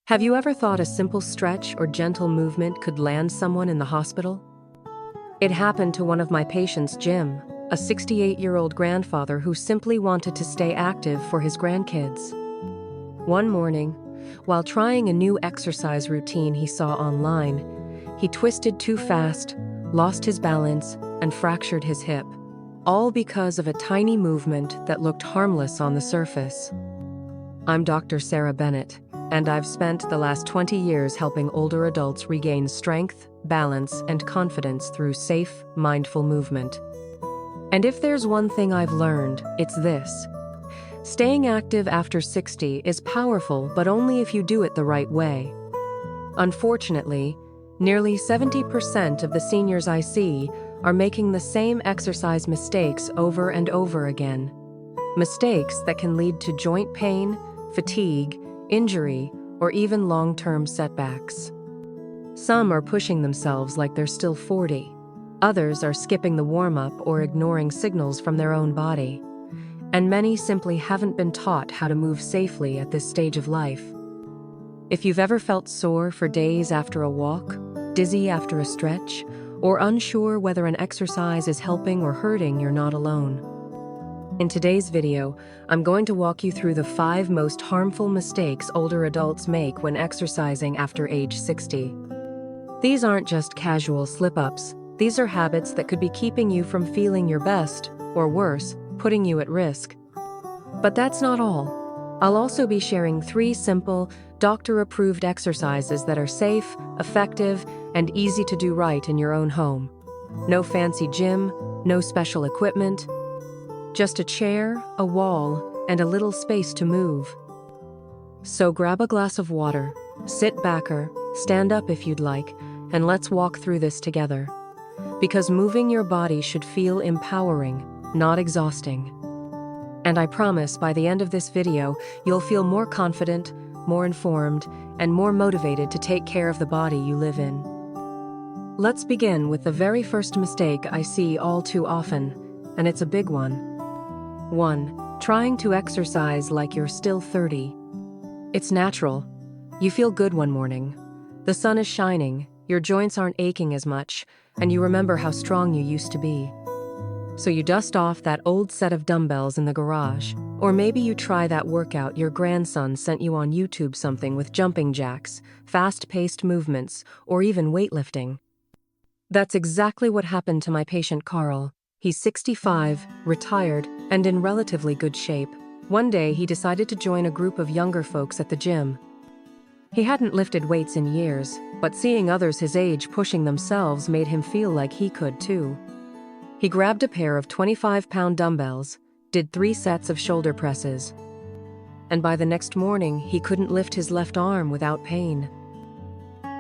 Have you ever thought a simple stretch or gentle movement could land someone in the hospital? It happened to one of my patients, Jim, a 68-year-old grandfather who simply wanted to stay active for his grandkids. One morning, while trying a new exercise routine he saw online, he twisted too fast, lost his balance, and fractured his hip, all because of a tiny movement that looked harmless on the surface. I'm Dr. Sarah Bennett, and I've spent the last 20 years helping older adults regain strength, balance, and confidence through safe, mindful movement. And if there's one thing I've learned, it's this. Staying active after 60 is powerful, but only if you do it the right way. Unfortunately, nearly 70% of the seniors I see are making the same exercise mistakes over and over again. Mistakes that can lead to joint pain, fatigue, injury, or even long-term setbacks. Some are pushing themselves like they're still 40. Others are skipping the warm-up or ignoring signals from their own body. And many simply haven't been taught how to move safely at this stage of life. If you've ever felt sore for days after a walk, dizzy after a stretch, or unsure whether an exercise is helping or hurting, you're not alone. In today's video, I'm going to walk you through the 5 most harmful mistakes older adults make when exercising after age 60. These aren't just casual slip-ups. These are habits that could be keeping you from feeling your best, or worse, putting you at risk. But that's not all. I'll also be sharing 3 simple, doctor-approved exercises that are safe, effective, and easy to do right in your own home. No fancy gym, no special equipment, just a chair, a wall, and a little space to move. So grab a glass of water, sit back or stand up if you'd like, and let's walk through this together. Because moving your body should feel empowering, not exhausting. And I promise by the end of this video, you'll feel more confident, more informed, and more motivated to take care of the body you live in. Let's begin with the very first mistake I see all too often, and it's a big one. 1. Trying to exercise like you're still 30. It's natural. You feel good one morning. The sun is shining, your joints aren't aching as much, and you remember how strong you used to be. So you dust off that old set of dumbbells in the garage, or maybe you try that workout your grandson sent you on YouTube, something with jumping jacks, fast-paced movements, or even weightlifting. That's exactly what happened to my patient Carl. He's 65, retired, and in relatively good shape. One day, he decided to join a group of younger folks at the gym. He hadn't lifted weights in years, but seeing others his age pushing themselves made him feel like he could too. He grabbed a pair of 25-pound dumbbells, did 3 sets of shoulder presses, and by the next morning, he couldn't lift his left arm without pain.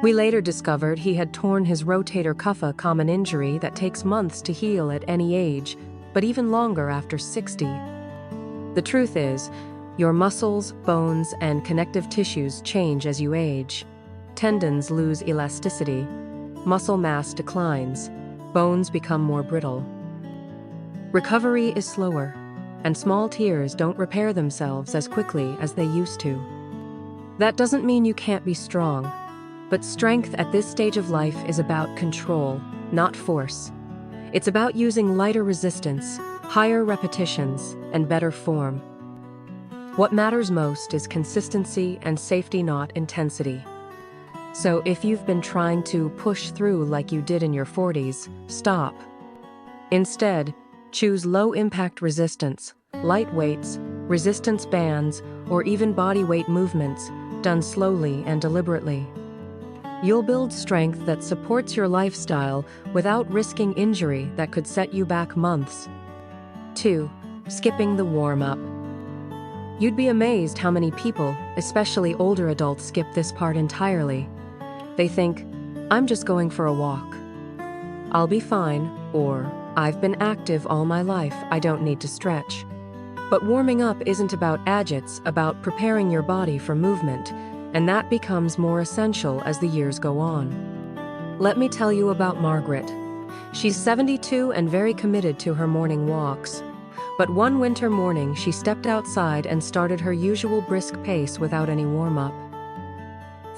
We later discovered he had torn his rotator cuff, a common injury that takes months to heal at any age, but even longer after 60. The truth is, your muscles, bones, and connective tissues change as you age. Tendons lose elasticity, muscle mass declines, bones become more brittle. Recovery is slower, and small tears don't repair themselves as quickly as they used to. That doesn't mean you can't be strong. But strength at this stage of life is about control, not force. It's about using lighter resistance, higher repetitions, and better form. What matters most is consistency and safety, not intensity. So if you've been trying to push through like you did in your 40s, stop. Instead, choose low-impact resistance, light weights, resistance bands, or even body weight movements, done slowly and deliberately. You'll build strength that supports your lifestyle without risking injury that could set you back months. 2. Skipping the warm-up. You'd be amazed how many people, especially older adults, skip this part entirely. They think, I'm just going for a walk. I'll be fine, or I've been active all my life, I don't need to stretch. But warming up isn't about it's about preparing your body for movement, and that becomes more essential as the years go on. Let me tell you about Margaret. She's 72 and very committed to her morning walks. But one winter morning, she stepped outside and started her usual brisk pace without any warm-up.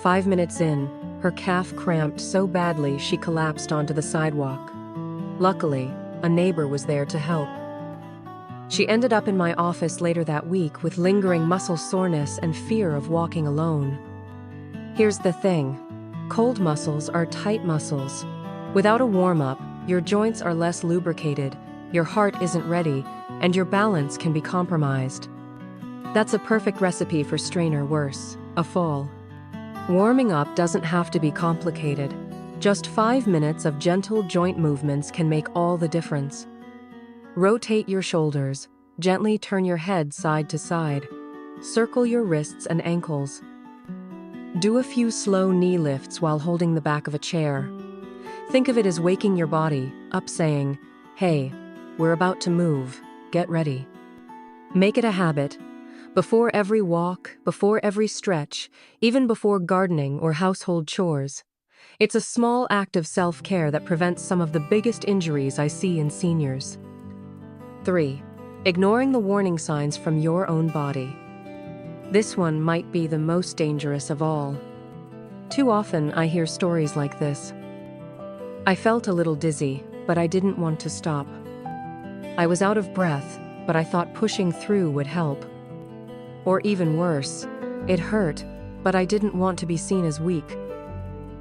5 minutes in, her calf cramped so badly she collapsed onto the sidewalk. Luckily, a neighbor was there to help. She ended up in my office later that week with lingering muscle soreness and fear of walking alone. Here's the thing. Cold muscles are tight muscles. Without a warm-up, your joints are less lubricated, your heart isn't ready, and your balance can be compromised. That's a perfect recipe for strain or worse, a fall. Warming up doesn't have to be complicated. Just 5 minutes of gentle joint movements can make all the difference. Rotate your shoulders, gently turn your head side to side. Circle your wrists and ankles. Do a few slow knee lifts while holding the back of a chair. Think of it as waking your body up, saying, "Hey, we're about to move, get ready." Make it a habit. Before every walk, before every stretch, even before gardening or household chores. It's a small act of self-care that prevents some of the biggest injuries I see in seniors. 3. Ignoring the warning signs from your own body. This one might be the most dangerous of all. Too often I hear stories like this. I felt a little dizzy, but I didn't want to stop. I was out of breath, but I thought pushing through would help. Or even worse, it hurt, but I didn't want to be seen as weak.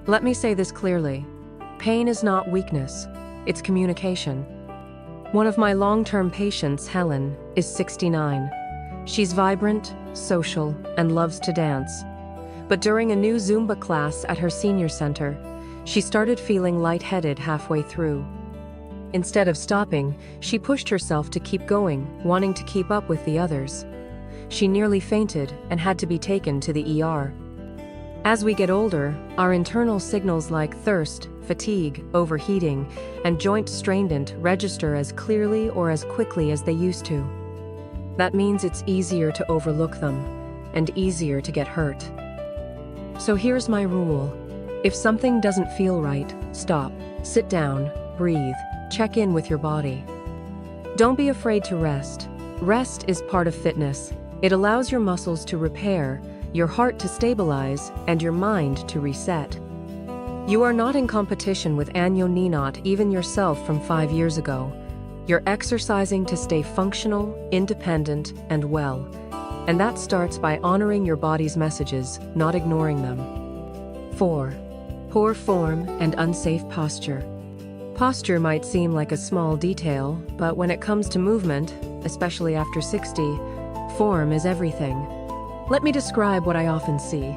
Let me say this clearly. Pain is not weakness, it's communication. One of my long-term patients, Helen, is 69. She's vibrant, social, and loves to dance. But during a new Zumba class at her senior center, she started feeling lightheaded halfway through. Instead of stopping, she pushed herself to keep going, wanting to keep up with the others. She nearly fainted and had to be taken to the ER. As we get older, our internal signals like thirst, fatigue, overheating, and joint strain don't register as clearly or as quickly as they used to. That means it's easier to overlook them, and easier to get hurt. So here's my rule. If something doesn't feel right, stop, sit down, breathe, check in with your body. Don't be afraid to rest. Rest is part of fitness. It allows your muscles to repair, your heart to stabilize, and your mind to reset. You are not in competition with Anyo Ninot, even yourself from 5 years ago. You're exercising to stay functional, independent, and well. And that starts by honoring your body's messages, not ignoring them. 4. Poor form and unsafe posture. Posture might seem like a small detail, but when it comes to movement, especially after 60, form is everything. Let me describe what I often see.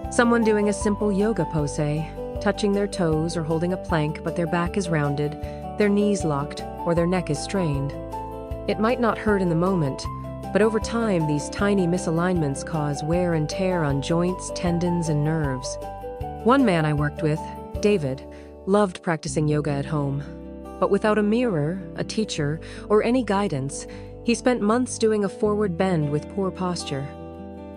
Someone doing a simple yoga pose, touching their toes or holding a plank, but their back is rounded, their knees locked, or their neck is strained. It might not hurt in the moment, but over time these tiny misalignments cause wear and tear on joints, tendons, and nerves. One man I worked with, David, loved practicing yoga at home. But without a mirror, a teacher, or any guidance, he spent months doing a forward bend with poor posture.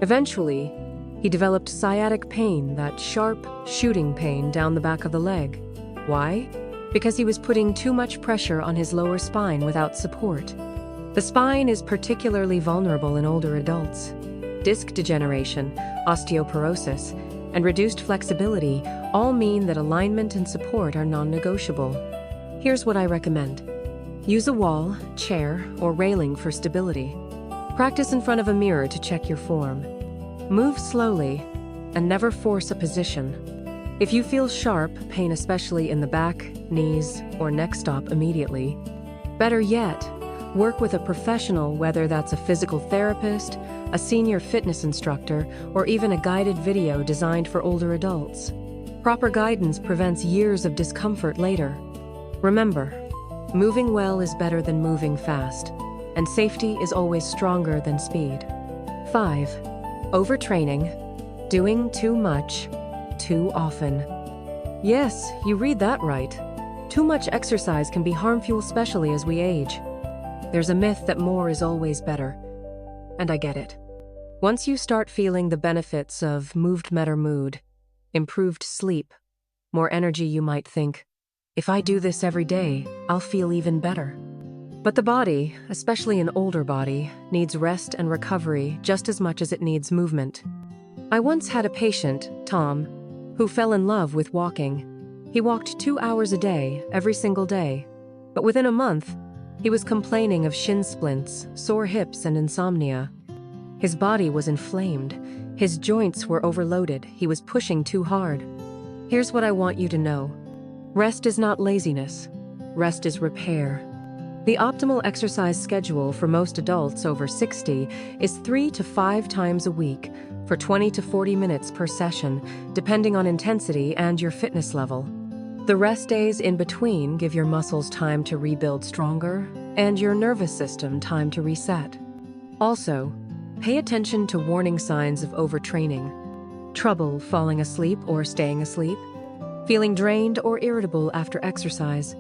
Eventually, he developed sciatic pain, that sharp, shooting pain down the back of the leg. Why? Because he was putting too much pressure on his lower spine without support. The spine is particularly vulnerable in older adults. Disc degeneration, osteoporosis, and reduced flexibility all mean that alignment and support are non-negotiable. Here's what I recommend. Use a wall, chair, or railing for stability. Practice in front of a mirror to check your form. Move slowly, and never force a position. If you feel sharp pain, especially in the back, knees, or neck, stop immediately. Better yet, work with a professional, whether that's a physical therapist, a senior fitness instructor, or even a guided video designed for older adults. Proper guidance prevents years of discomfort later. Remember, moving well is better than moving fast, and safety is always stronger than speed. 5. Overtraining. Doing too much, too often. Yes, you read that right. Too much exercise can be harmful, especially as we age. There's a myth that more is always better. And I get it. Once you start feeling the benefits of better mood, improved sleep, more energy, you might think, if I do this every day, I'll feel even better. But the body, especially an older body, needs rest and recovery just as much as it needs movement. I once had a patient, Tom, who fell in love with walking. He walked 2 hours a day, every single day. But within a month, he was complaining of shin splints, sore hips, and insomnia. His body was inflamed. His joints were overloaded. He was pushing too hard. Here's what I want you to know. Rest is not laziness. Rest is repair. The optimal exercise schedule for most adults over 60 is 3 to 5 times a week for 20 to 40 minutes per session, depending on intensity and your fitness level. The rest days in between give your muscles time to rebuild stronger and your nervous system time to reset. Also, pay attention to warning signs of overtraining. Trouble falling asleep or staying asleep, feeling drained or irritable after exercise,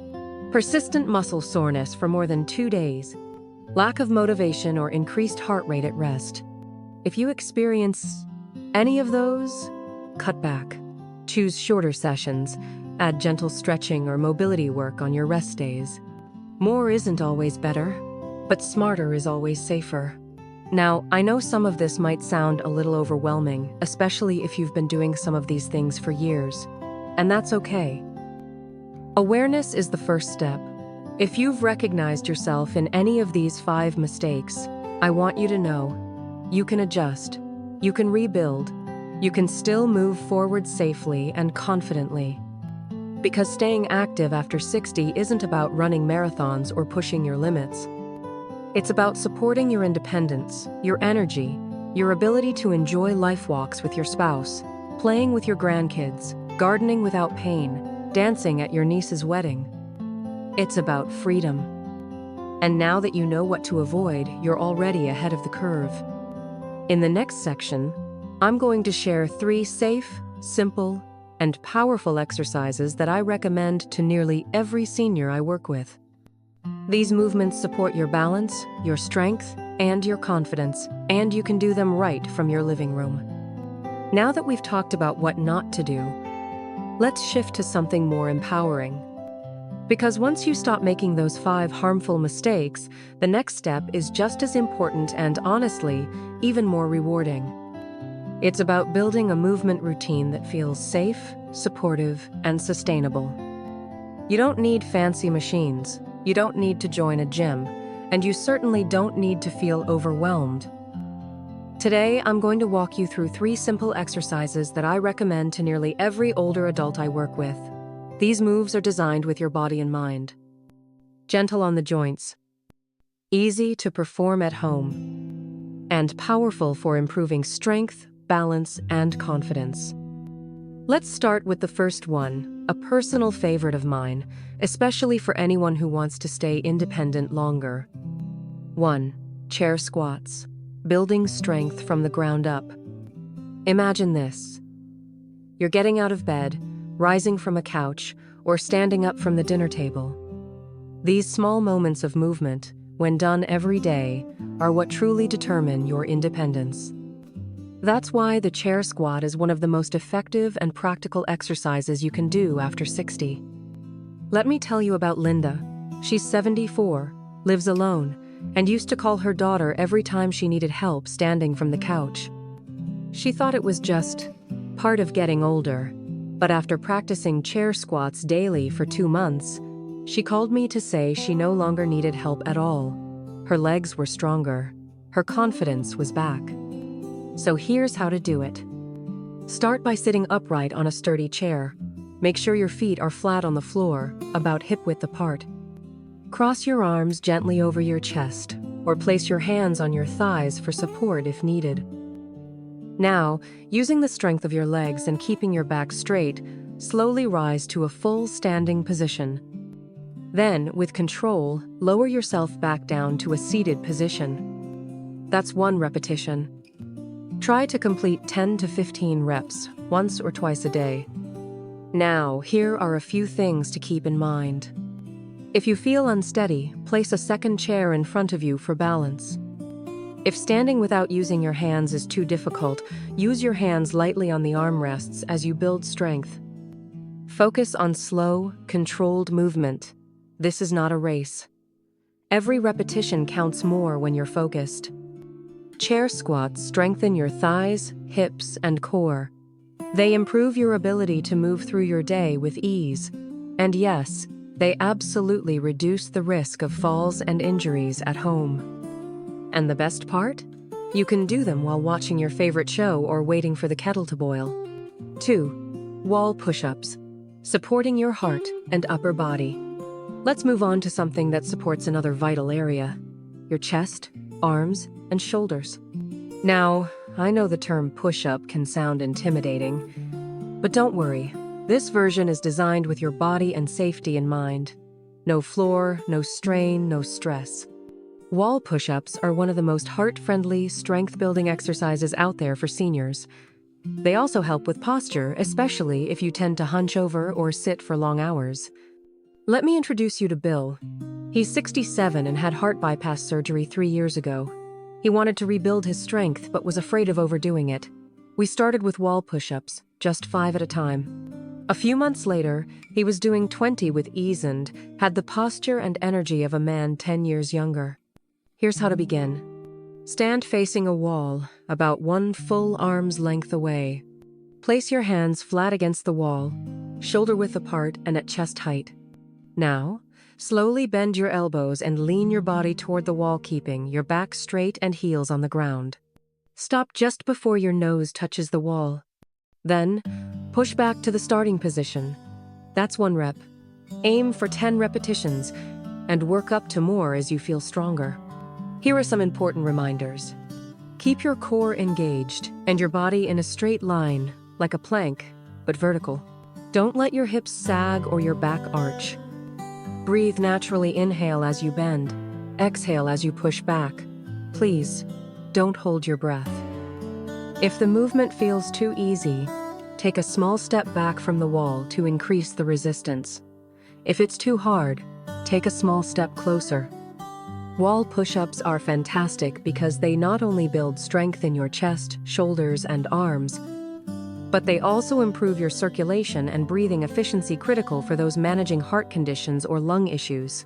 persistent muscle soreness for more than 2 days, lack of motivation or increased heart rate at rest. If you experience any of those, cut back. Choose shorter sessions. Add gentle stretching or mobility work on your rest days. More isn't always better, but smarter is always safer. Now, I know some of this might sound a little overwhelming, especially if you've been doing some of these things for years, and that's okay. Awareness is the first step. If you've recognized yourself in any of these 5 mistakes, I want you to know you can adjust, you can rebuild, you can still move forward safely and confidently. Because staying active after 60 isn't about running marathons or pushing your limits. It's about supporting your independence, your energy, your ability to enjoy life walks with your spouse, playing with your grandkids, gardening without pain, dancing at your niece's wedding. It's about freedom. And now that you know what to avoid, you're already ahead of the curve. In the next section, I'm going to share 3 safe, simple, and powerful exercises that I recommend to nearly every senior I work with. These movements support your balance, your strength, and your confidence, and you can do them right from your living room. Now that we've talked about what not to do, let's shift to something more empowering. Because once you stop making those 5 harmful mistakes, the next step is just as important and, honestly, even more rewarding. It's about building a movement routine that feels safe, supportive, and sustainable. You don't need fancy machines, you don't need to join a gym, and you certainly don't need to feel overwhelmed. Today, I'm going to walk you through 3 simple exercises that I recommend to nearly every older adult I work with. These moves are designed with your body in mind. Gentle on the joints, easy to perform at home, and powerful for improving strength, balance, and confidence. Let's start with the first one, a personal favorite of mine, especially for anyone who wants to stay independent longer. 1. Chair squats, building strength from the ground up. Imagine this. You're getting out of bed, rising from a couch, or standing up from the dinner table. These small moments of movement, when done every day, are what truly determine your independence. That's why the chair squat is one of the most effective and practical exercises you can do after 60. Let me tell you about Linda. She's 74, lives alone, and used to call her daughter every time she needed help standing from the couch. She thought it was just part of getting older, but after practicing chair squats daily for 2 months, she called me to say she no longer needed help at all. Her legs were stronger. Her confidence was back. So here's how to do it. Start by sitting upright on a sturdy chair. Make sure your feet are flat on the floor, about hip-width apart. Cross your arms gently over your chest, or place your hands on your thighs for support if needed. Now, using the strength of your legs and keeping your back straight, slowly rise to a full standing position. Then, with control, lower yourself back down to a seated position. That's 1 repetition. Try to complete 10 to 15 reps, once or twice a day. Now, here are a few things to keep in mind. If you feel unsteady, place a second chair in front of you for balance. If standing without using your hands is too difficult, use your hands lightly on the armrests as you build strength. Focus on slow, controlled movement. This is not a race. Every repetition counts more when you're focused. Chair squats strengthen your thighs, hips, and core. They improve your ability to move through your day with ease. And yes, they absolutely reduce the risk of falls and injuries at home. And the best part? You can do them while watching your favorite show or waiting for the kettle to boil. 2. Wall push-ups, supporting your heart and upper body. Let's move on to something that supports another vital area: your chest, arms, and shoulders. Now, I know the term push-up can sound intimidating, but don't worry. This version is designed with your body and safety in mind. No floor, no strain, no stress. Wall push-ups are one of the most heart-friendly, strength-building exercises out there for seniors. They also help with posture, especially if you tend to hunch over or sit for long hours. Let me introduce you to Bill. He's 67 and had heart bypass surgery 3 years ago. He wanted to rebuild his strength but was afraid of overdoing it. We started with wall push-ups, just 5 at a time. A few months later, he was doing 20 with ease and had the posture and energy of a man 10 years younger. Here's how to begin. Stand facing a wall, about 1 full arm's length away. Place your hands flat against the wall, shoulder-width apart and at chest height. Now, slowly bend your elbows and lean your body toward the wall, keeping your back straight and heels on the ground. Stop just before your nose touches the wall. Then, push back to the starting position. That's 1 rep. Aim for 10 repetitions and work up to more as you feel stronger. Here are some important reminders. Keep your core engaged and your body in a straight line, like a plank, but vertical. Don't let your hips sag or your back arch. Breathe naturally. Inhale as you bend. Exhale as you push back. Please, don't hold your breath. If the movement feels too easy, take a small step back from the wall to increase the resistance. If it's too hard, take a small step closer. Wall push-ups are fantastic because they not only build strength in your chest, shoulders, and arms, but they also improve your circulation and breathing efficiency, critical for those managing heart conditions or lung issues.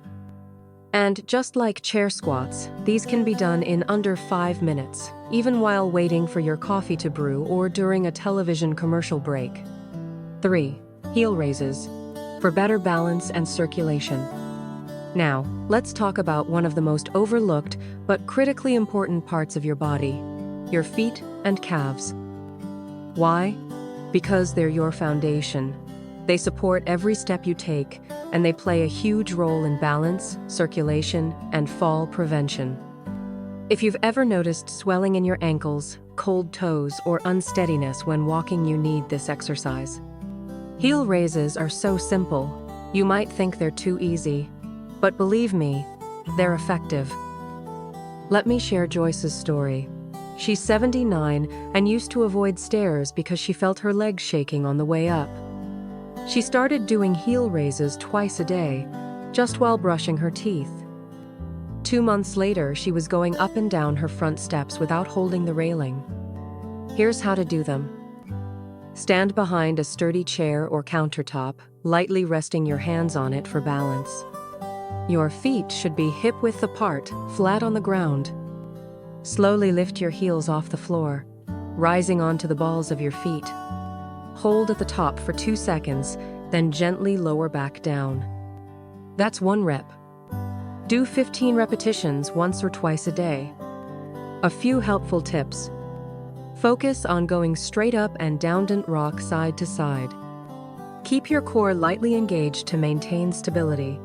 And just like chair squats, these can be done in under 5 minutes, even while waiting for your coffee to brew or during a television commercial break. 3. Heel raises, for better balance and circulation. Now, let's talk about one of the most overlooked but critically important parts of your body: your feet and calves. Why? Because they're your foundation. They support every step you take, and they play a huge role in balance, circulation, and fall prevention. If you've ever noticed swelling in your ankles, cold toes, or unsteadiness when walking, you need this exercise. Heel raises are so simple, you might think they're too easy, but believe me, they're effective. Let me share Joyce's story. She's 79 and used to avoid stairs because she felt her legs shaking on the way up. She started doing heel raises twice a day, just while brushing her teeth. 2 months later, she was going up and down her front steps without holding the railing. Here's how to do them. Stand behind a sturdy chair or countertop, lightly resting your hands on it for balance. Your feet should be hip-width apart, flat on the ground. Slowly lift your heels off the floor, rising onto the balls of your feet. Hold at the top for 2 seconds, then gently lower back down. That's 1 rep. Do 15 repetitions once or twice a day. A few helpful tips. Focus on going straight up and down, don't rock side to side. Keep your core lightly engaged to maintain stability.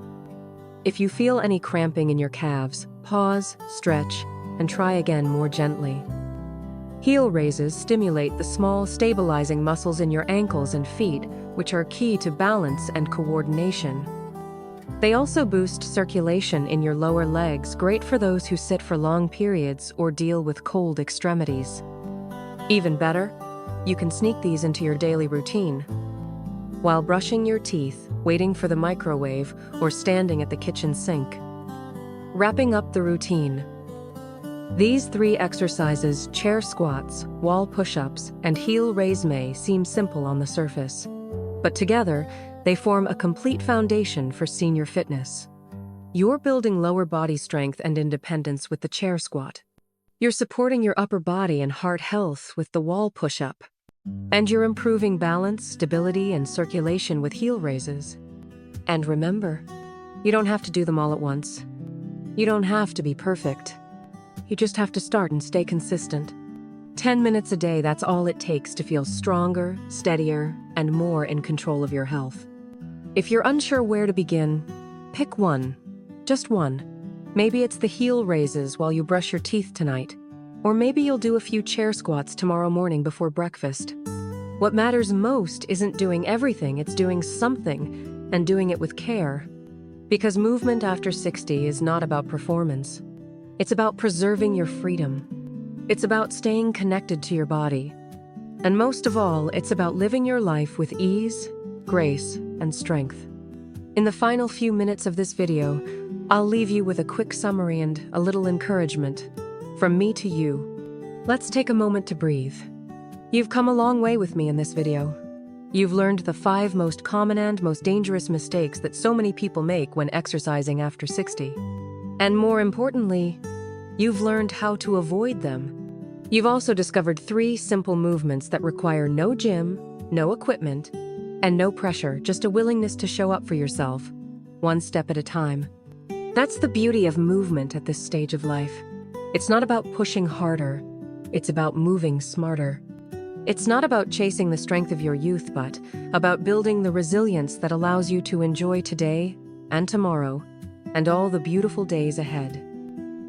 If you feel any cramping in your calves, pause, stretch, and try again more gently. Heel raises stimulate the small, stabilizing muscles in your ankles and feet, which are key to balance and coordination. They also boost circulation in your lower legs, great for those who sit for long periods or deal with cold extremities. Even better, you can sneak these into your daily routine. While brushing your teeth, waiting for the microwave, or standing at the kitchen sink. Wrapping up the routine. These 3 exercises, chair squats, wall push-ups, and heel raise, may seem simple on the surface, but together, they form a complete foundation for senior fitness. You're building lower body strength and independence with the chair squat. You're supporting your upper body and heart health with the wall push-up. And you're improving balance, stability, and circulation with heel raises. And remember, you don't have to do them all at once. You don't have to be perfect. You just have to start and stay consistent. 10 minutes a day, that's all it takes to feel stronger, steadier, and more in control of your health. If you're unsure where to begin, pick one. Just one. Maybe it's the heel raises while you brush your teeth tonight. Or maybe you'll do a few chair squats tomorrow morning before breakfast. What matters most isn't doing everything, it's doing something, and doing it with care. Because movement after 60 is not about performance. It's about preserving your freedom. It's about staying connected to your body. And most of all, it's about living your life with ease, grace, and strength. In the final few minutes of this video, I'll leave you with a quick summary and a little encouragement. From me to you. Let's take a moment to breathe. You've come a long way with me in this video. You've learned the 5 most common and most dangerous mistakes that so many people make when exercising after 60. And more importantly, you've learned how to avoid them. You've also discovered 3 simple movements that require no gym, no equipment, and no pressure, just a willingness to show up for yourself, one step at a time. That's the beauty of movement at this stage of life. It's not about pushing harder, it's about moving smarter. It's not about chasing the strength of your youth, but about building the resilience that allows you to enjoy today and tomorrow and all the beautiful days ahead.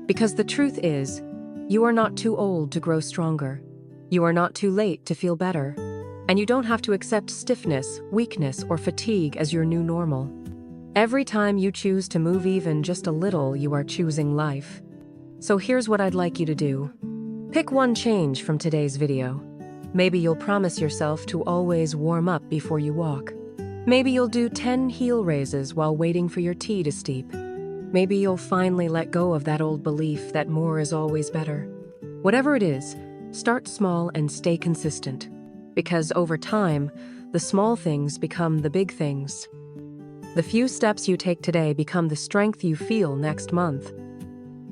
Because the truth is, you are not too old to grow stronger. You are not too late to feel better. And you don't have to accept stiffness, weakness, or fatigue as your new normal. Every time you choose to move even just a little, you are choosing life. So here's what I'd like you to do. Pick one change from today's video. Maybe you'll promise yourself to always warm up before you walk. Maybe you'll do 10 heel raises while waiting for your tea to steep. Maybe you'll finally let go of that old belief that more is always better. Whatever it is, start small and stay consistent. Because over time, the small things become the big things. The few steps you take today become the strength you feel next month.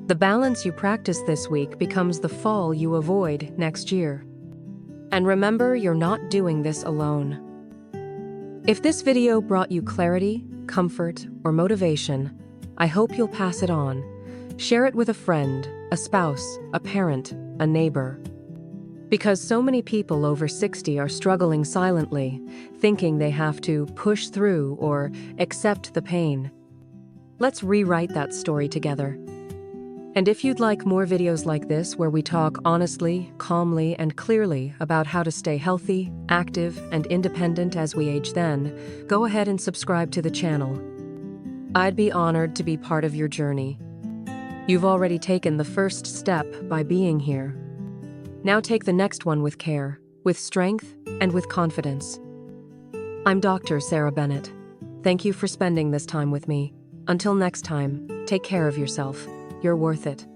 The balance you practice this week becomes the fall you avoid next year. And remember, you're not doing this alone. If this video brought you clarity, comfort, or motivation, I hope you'll pass it on. Share it with a friend, a spouse, a parent, a neighbor. Because so many people over 60 are struggling silently, thinking they have to push through or accept the pain. Let's rewrite that story together. And if you'd like more videos like this where we talk honestly, calmly, and clearly about how to stay healthy, active, and independent as we age, then go ahead and subscribe to the channel. I'd be honored to be part of your journey. You've already taken the first step by being here. Now take the next one with care, with strength, and with confidence. I'm Dr. Sarah Bennett. Thank you for spending this time with me. Until next time, take care of yourself. You're worth it.